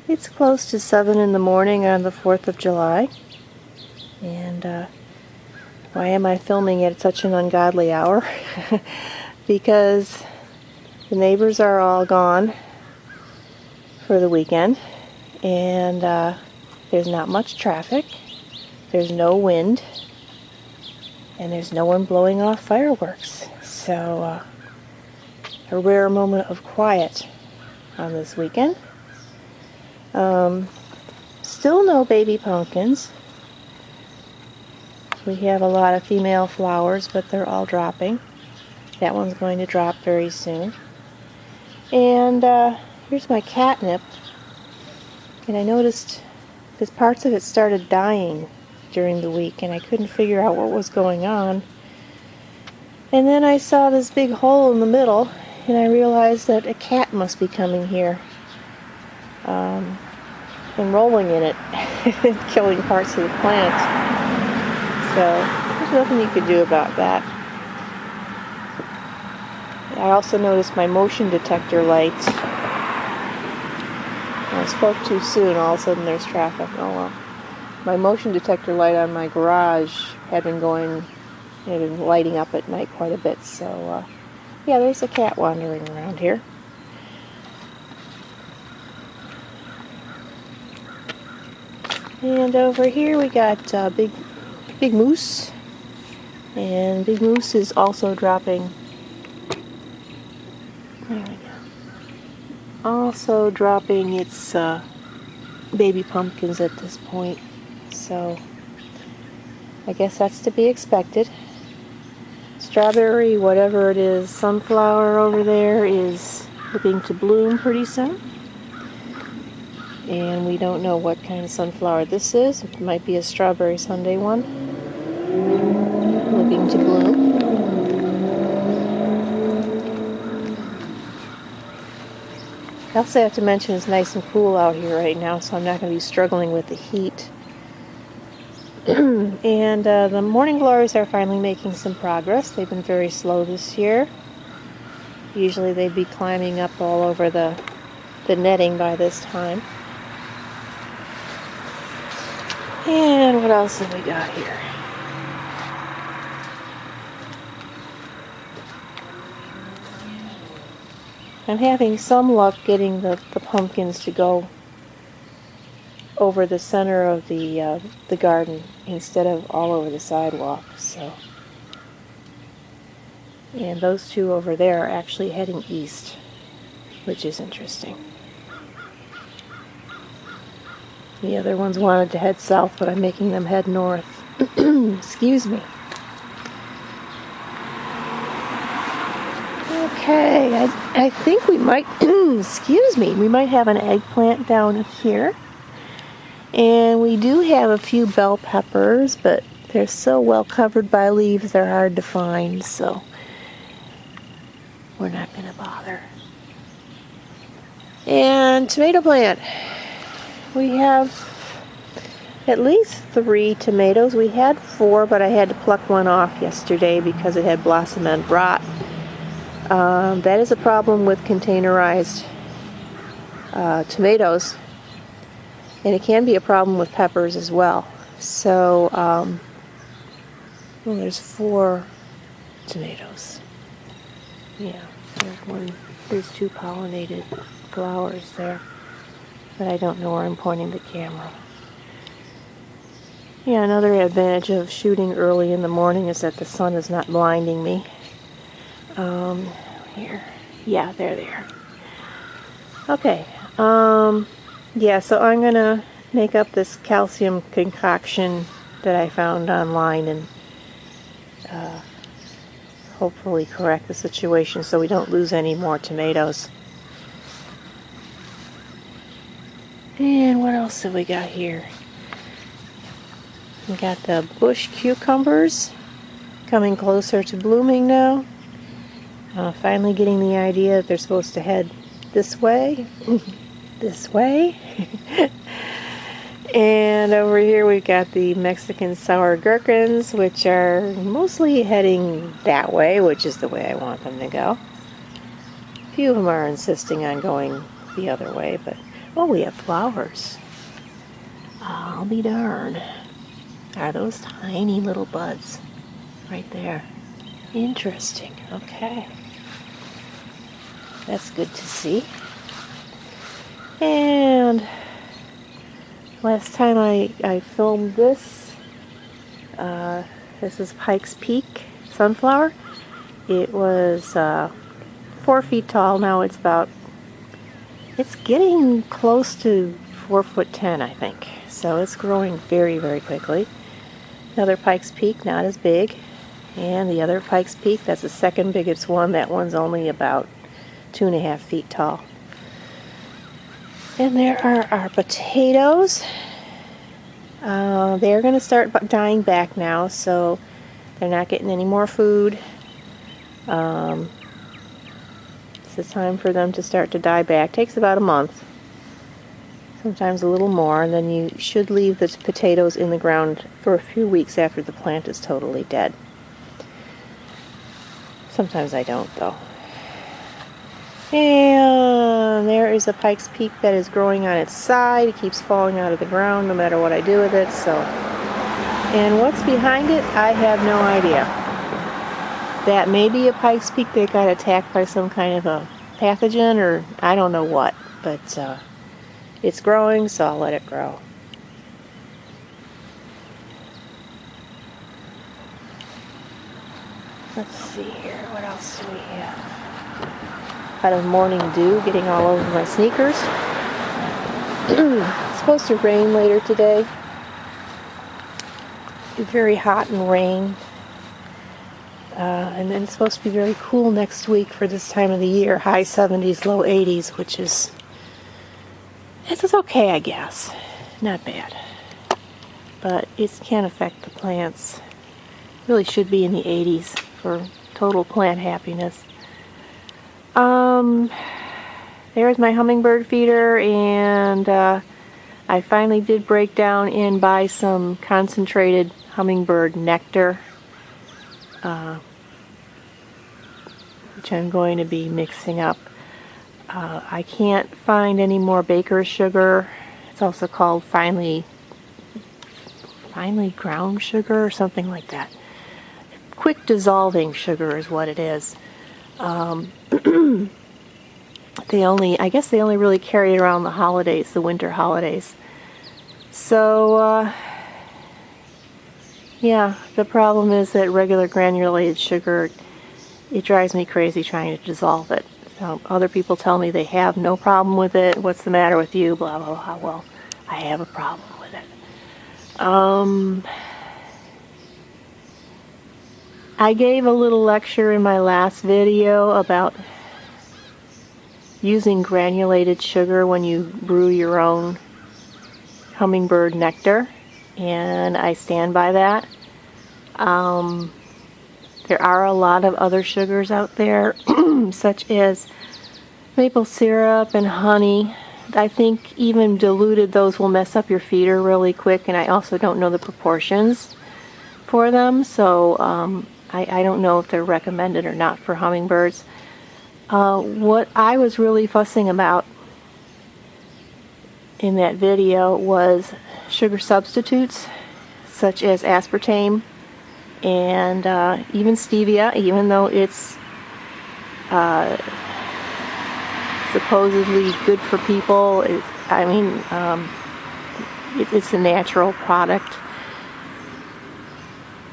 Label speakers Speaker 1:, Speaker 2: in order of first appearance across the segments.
Speaker 1: It's close to 7 in the morning on the 4th of July. And why am I filming at such an ungodly hour? Because the neighbors are all gone for the weekend. And there's not much traffic. There's no wind. And there's no one blowing off fireworks. So a rare moment of quiet on this weekend. Still no baby pumpkins. We have a lot of female flowers, but they're all dropping. That one's going to drop very soon. And here's my catnip. And I noticed that parts of it started dying during the week, and I couldn't figure out what was going on. And then I saw this big hole in the middle, and I realized that a cat must be coming here. And rolling in it, killing parts of the plant. So there's nothing you could do about that. I also noticed my motion detector light. I spoke too soon, all of a sudden there's traffic. Oh well. My motion detector light on my garage had been lighting up at night quite a bit. So yeah, there's a cat wandering around here. And over here we got big moose, and big moose is also dropping. There we go. Also dropping its baby pumpkins at this point. So I guess that's to be expected. Strawberry, whatever it is, sunflower over there is looking to bloom pretty soon. And we don't know what kind of sunflower this is. It might be a strawberry Sunday one. Looking to bloom. I also have to mention it's nice and cool out here right now, so I'm not going to be struggling with the heat. And the morning glories are finally making some progress. They've been very slow this year. Usually they'd be climbing up all over the netting by this time. And what else have we got here? I'm having some luck getting the pumpkins to go over the center of the garden instead of all over the sidewalk. So, and those two over there are actually heading east, which is interesting. The other ones wanted to head south, but I'm making them head north. Excuse me. Okay, I think we might, excuse me, we might have an eggplant down here. And we do have a few bell peppers, but they're so well covered by leaves they're hard to find, so we're not going to bother. And tomato plant. We have at least 3 tomatoes. We had 4, but I had to pluck one off yesterday because it had blossom end rot. That is a problem with containerized tomatoes, and it can be a problem with peppers as well. So, well, there's 4 tomatoes. Yeah, there's 2 pollinated flowers there. But I don't know where I'm pointing the camera. Yeah, another advantage of shooting early in the morning is that the sun is not blinding me. Here. Yeah, they're there. Okay. Yeah, so I'm going to make up this calcium concoction that I found online and hopefully correct the situation so we don't lose any more tomatoes. And what else have we got here? We got the bush cucumbers coming closer to blooming now. Finally getting the idea that they're supposed to head this way. This way. And over here we've got the Mexican sour gherkins, which are mostly heading that way, which is the way I want them to go. A few of them are insisting on going the other way, but Oh, we have flowers. I'll be darned. Are those tiny little buds right there? Interesting. Okay. That's good to see. And last time I filmed this, this is Pikes Peak sunflower. It was 4 feet tall. Now it's getting close to 4'10", I think. So it's growing very, very quickly. Another Pikes Peak, not as big. And the other Pikes Peak, that's the second biggest one. That one's only about 2.5 feet tall. And there are our potatoes. They're going to start dying back now, so they're not getting any more food. It's the time for them to start to die back. Takes about a month, sometimes a little more, and then you should leave the potatoes in the ground for a few weeks after the plant is totally dead. Sometimes I don't, though. And there is a Pikes Peak that is growing on its side. It keeps falling out of the ground no matter what I do with it. And what's behind it, I have no idea. That may be a Pikes Peak that got attacked by some kind of a pathogen, or I don't know what. But it's growing, so I'll let it grow. Let's see here, what else do we have? Out of morning dew getting all over my sneakers. It's supposed to rain later today. It's very hot and rain. And then it's supposed to be very cool next week for this time of the year. High 70s, low 80s, which is, it's okay, I guess. Not bad. But it can affect the plants. Really should be in the 80s for total plant happiness. There's my hummingbird feeder, and I finally did break down and buy some concentrated hummingbird nectar, which I'm going to be mixing up. I can't find any more baker's sugar. It's also called finely ground sugar or something like that. Quick dissolving sugar is what it is. I guess they only really carry it around the holidays, the winter holidays. So, yeah, the problem is that regular granulated sugar, it drives me crazy trying to dissolve it. Other people tell me they have no problem with it. What's the matter with you? Blah, blah, blah. Well, I have a problem with it. I gave a little lecture in my last video about using granulated sugar when you brew your own hummingbird nectar, and I stand by that. There are a lot of other sugars out there, such as maple syrup and honey. I think even diluted, those will mess up your feeder really quick, and I also don't know the proportions for them, so I don't know if they're recommended or not for hummingbirds. What I was really fussing about in that video was sugar substitutes, such as aspartame and even stevia, even though it's supposedly good for people. It's a natural product.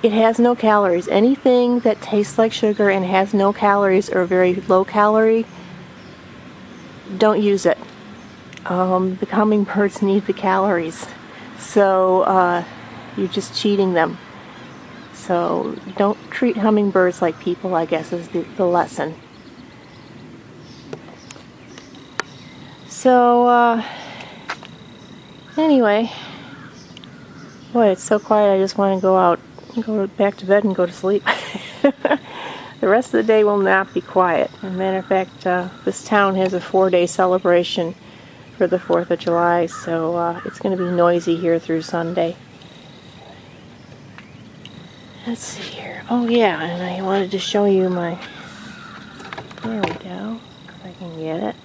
Speaker 1: It has no calories. Anything that tastes like sugar and has no calories or very low calorie, don't use it. The hummingbirds need the calories. So you're just cheating them. So don't treat hummingbirds like people, I guess, is the lesson. So anyway, boy, it's so quiet. I just want to go back to bed and go to sleep. The rest of the day will not be quiet. As a matter of fact, this town has a 4-day celebration for the 4th of July, so it's going to be noisy here through Sunday. Let's see here. Oh yeah, and I wanted to show you there we go, if I can get it.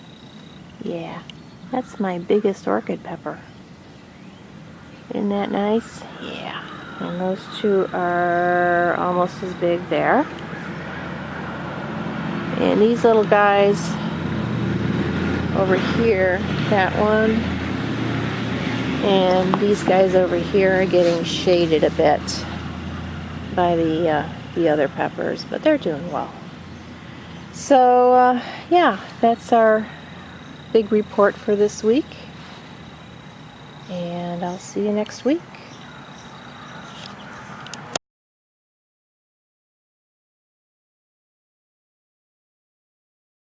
Speaker 1: Yeah. That's my biggest orchid pepper. Isn't that nice? Yeah. And those two are almost as big there. And these little guys over here, that one, and these guys over here are getting shaded a bit by the other peppers, but they're doing well. So yeah, that's our big report for this week, and I'll see you next week.